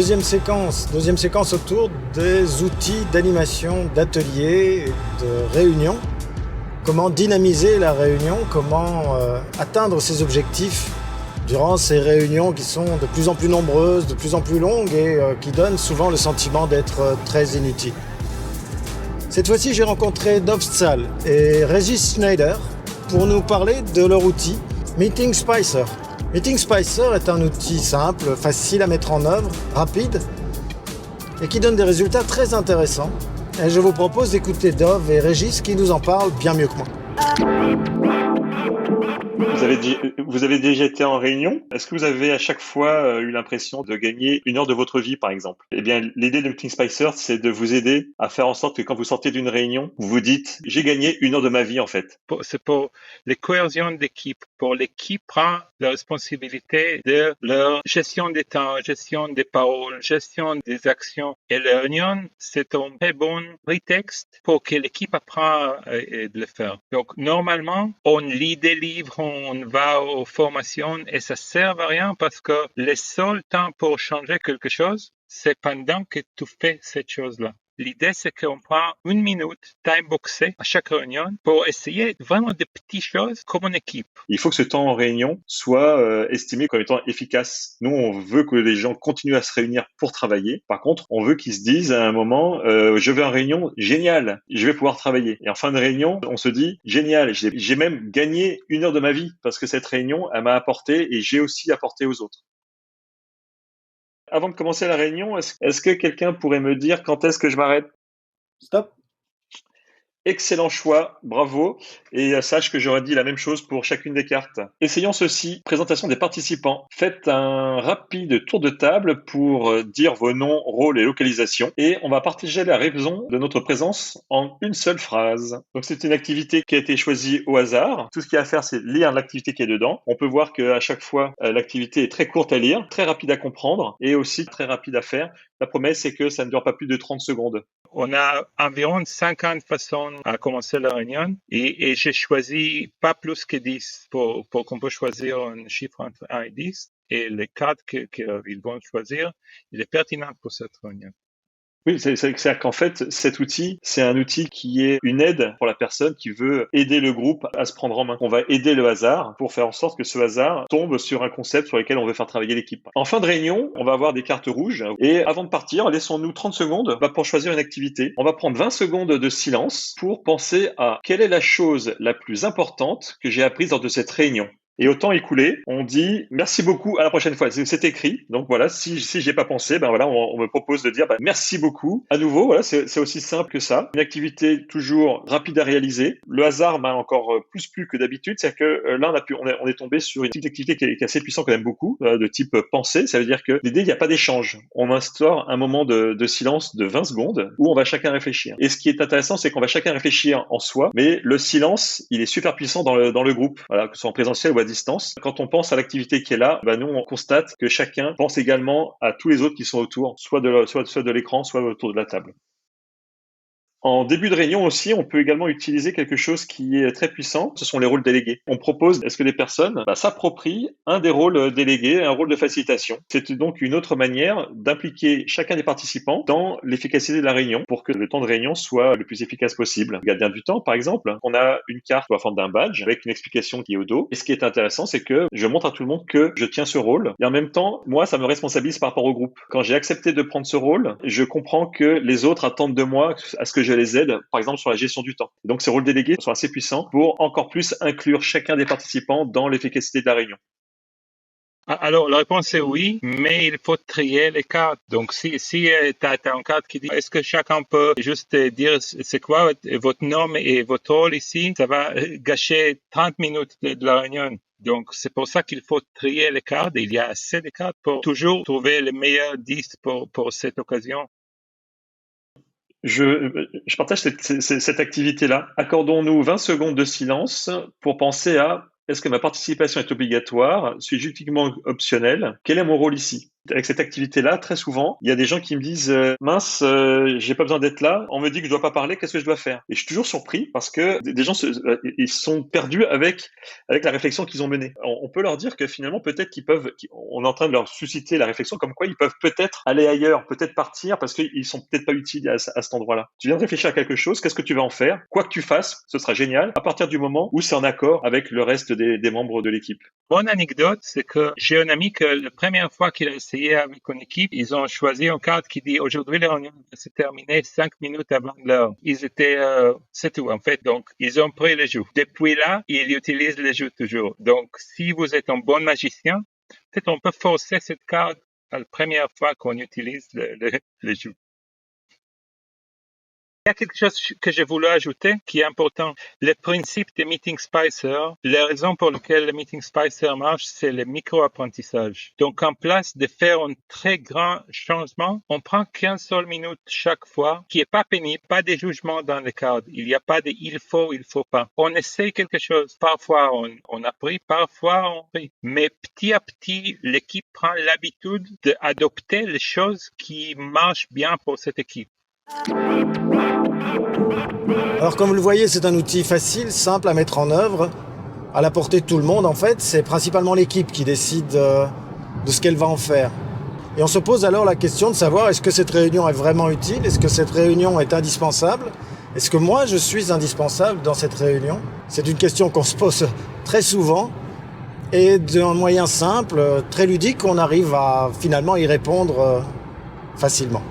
Deuxième séquence autour des outils d'animation, d'ateliers, de réunion. Comment dynamiser la réunion, comment atteindre ses objectifs durant ces réunions qui sont de plus en plus nombreuses, de plus en plus longues et qui donnent souvent le sentiment d'être très inutiles. Cette fois-ci, j'ai rencontré Dov Stal et Régis Schneider pour nous parler de leur outil Meeting Spicer. Meeting Spicer est un outil simple, facile à mettre en œuvre, rapide et qui donne des résultats très intéressants. Et je vous propose d'écouter Dov et Régis qui nous en parlent bien mieux que moi. Vous avez déjà été en réunion? Est-ce que vous avez à chaque fois eu l'impression de gagner une heure de votre vie, par exemple? Eh bien, l'idée de Meeting Spicer, c'est de vous aider à faire en sorte que quand vous sortez d'une réunion, vous vous dites, j'ai gagné une heure de ma vie, en fait. C'est pour les cohésions d'équipe, pour l'équipe prend la responsabilité de leur gestion des temps, gestion des paroles, gestion des actions. Et la réunion, c'est un très bon prétexte pour que l'équipe apprenne de le faire. Donc, normalement, on lit des livres, on va aux formations et ça sert à rien parce que le seul temps pour changer quelque chose, c'est pendant que tu fais cette chose-là. L'idée, c'est qu'on prend 1 minute time-boxé à chaque réunion pour essayer vraiment de petites choses comme une équipe. Il faut que ce temps en réunion soit estimé comme étant efficace. Nous, on veut que les gens continuent à se réunir pour travailler. Par contre, on veut qu'ils se disent à un moment, je vais en réunion, génial, je vais pouvoir travailler. Et en fin de réunion, on se dit, génial, j'ai même gagné une heure de ma vie parce que cette réunion, elle m'a apporté et j'ai aussi apporté aux autres. Avant de commencer la réunion, est-ce que quelqu'un pourrait me dire quand est-ce que je m'arrête? Stop. Excellent choix, bravo. Et sache que j'aurais dit la même chose pour chacune des cartes. Essayons ceci. Présentation des participants. Faites un rapide tour de table pour dire vos noms, rôles et localisations. Et on va partager la raison de notre présence en une seule phrase. Donc c'est une activité qui a été choisie au hasard. Tout ce qu'il y a à faire, c'est lire l'activité qui est dedans. On peut voir qu'à chaque fois, l'activité est très courte à lire, très rapide à comprendre et aussi très rapide à faire. La promesse, c'est que ça ne dure pas plus de 30 secondes. On a environ 50 façons à commencer la réunion et j'ai choisi pas plus que 10 pour qu'on peut choisir un chiffre entre 1 et 10 et les cadres qu'ils vont choisir, il est pertinent pour cette réunion. Oui, c'est qu'en fait, cet outil, c'est un outil qui est une aide pour la personne qui veut aider le groupe à se prendre en main. On va aider le hasard pour faire en sorte que ce hasard tombe sur un concept sur lequel on veut faire travailler l'équipe. En fin de réunion, on va avoir des cartes rouges et avant de partir, laissons-nous 30 secondes pour choisir une activité. On va prendre 20 secondes de silence pour penser à quelle est la chose la plus importante que j'ai apprise lors de cette réunion. Et au temps écoulé, on dit merci beaucoup, à la prochaine fois. C'est écrit. Donc voilà, si j'ai pas pensé, on me propose de dire merci beaucoup. À nouveau, voilà, c'est aussi simple que ça. Une activité toujours rapide à réaliser. Le hasard m'a encore plus plu que d'habitude, c'est que là on est tombé sur une petite activité qui est assez puissante quand même beaucoup, de type pensée. Ça veut dire que l'idée, il n'y a pas d'échange. On instaure un moment de silence de 20 secondes où on va chacun réfléchir. Et ce qui est intéressant, c'est qu'on va chacun réfléchir en soi, mais le silence, il est super puissant dans le groupe, voilà, que ce soit en présentiel ou à distance. Quand on pense à l'activité qui est là, nous on constate que chacun pense également à tous les autres qui sont autour, soit de l'écran, soit autour de la table. En début de réunion aussi, on peut également utiliser quelque chose qui est très puissant, ce sont les rôles délégués. On propose, est-ce que les personnes s'approprient un des rôles délégués, un rôle de facilitation. C'est donc une autre manière d'impliquer chacun des participants dans l'efficacité de la réunion pour que le temps de réunion soit le plus efficace possible. Gardien du temps, par exemple, on a une carte sous la forme d'un badge avec une explication qui est au dos. Et ce qui est intéressant, c'est que je montre à tout le monde que je tiens ce rôle. Et en même temps, moi, ça me responsabilise par rapport au groupe. Quand j'ai accepté de prendre ce rôle, je comprends que les autres attendent de moi à ce que je les aide, par exemple, sur la gestion du temps. Donc, ces rôles délégués sont assez puissants pour encore plus inclure chacun des participants dans l'efficacité de la réunion. Alors, la réponse est oui, mais il faut trier les cartes. Donc, si tu as une carte qui dit est-ce que chacun peut juste dire c'est quoi votre nom et votre rôle ici, ça va gâcher 30 minutes de la réunion. Donc, c'est pour ça qu'il faut trier les cartes. Il y a assez de cartes pour toujours trouver les meilleurs 10 pour cette occasion. Je partage cette activité-là. Accordons-nous 20 secondes de silence pour penser à est-ce que ma participation est obligatoire? Suis-je uniquement optionnel? Quel est mon rôle ici? Avec cette activité-là, très souvent, il y a des gens qui me disent mince, j'ai pas besoin d'être là. On me dit que je dois pas parler. Qu'est-ce que je dois faire? Et je suis toujours surpris parce que des gens ils sont perdus avec la réflexion qu'ils ont menée. On peut leur dire que finalement peut-être on est en train de leur susciter la réflexion comme quoi ils peuvent peut-être aller ailleurs, peut-être partir parce qu'ils sont peut-être pas utiles à cet endroit-là. Tu viens de réfléchir à quelque chose. Qu'est-ce que tu vas en faire? Quoi que tu fasses, ce sera génial à partir du moment où c'est en accord avec le reste des membres de l'équipe. Bonne anecdote, c'est que j'ai un ami que la première fois qu'il a essayé avec une équipe, ils ont choisi une carte qui dit aujourd'hui la réunion va se terminer 5 minutes avant l'heure. Ils étaient, c'est tout en fait. Donc ils ont pris le jeu. Depuis là, ils utilisent le jeu toujours. Donc si vous êtes un bon magicien, peut-être on peut forcer cette carte à la première fois qu'on utilise le jeu. Il y a quelque chose que je voulais ajouter qui est important. Le principe des Meeting Spicer, la raison pour laquelle le Meeting Spicer marche, c'est le micro-apprentissage. Donc, en place de faire un très grand changement, on prend 15 seules minutes chaque fois, qui est pas pénible, pas de jugement dans le cadre. Il n'y a pas de il faut pas. On essaie quelque chose. Parfois, on a pris, parfois, on prie. Mais petit à petit, l'équipe prend l'habitude d'adopter les choses qui marchent bien pour cette équipe. Alors comme vous le voyez, c'est un outil facile, simple à mettre en œuvre, à la portée de tout le monde en fait. C'est principalement l'équipe qui décide de ce qu'elle va en faire. Et on se pose alors la question de savoir est-ce que cette réunion est vraiment utile? Est-ce que cette réunion est indispensable? Est-ce que moi je suis indispensable dans cette réunion? C'est une question qu'on se pose très souvent et d'un moyen simple, très ludique, on arrive à finalement y répondre facilement.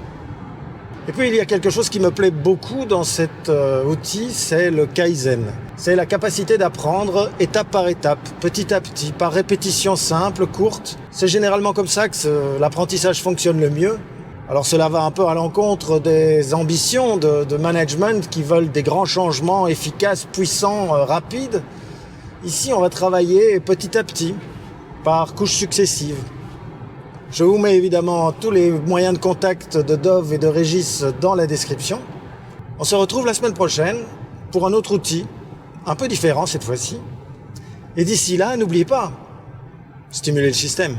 Et puis il y a quelque chose qui me plaît beaucoup dans cet outil, c'est le Kaizen. C'est la capacité d'apprendre étape par étape, petit à petit, par répétition simple, courte. C'est généralement comme ça que l'apprentissage fonctionne le mieux. Alors cela va un peu à l'encontre des ambitions de management qui veulent des grands changements efficaces, puissants, rapides. Ici on va travailler petit à petit, par couches successives. Je vous mets évidemment tous les moyens de contact de Dov et de Régis dans la description. On se retrouve la semaine prochaine pour un autre outil, un peu différent cette fois-ci. Et d'ici là, n'oubliez pas, stimulez le système.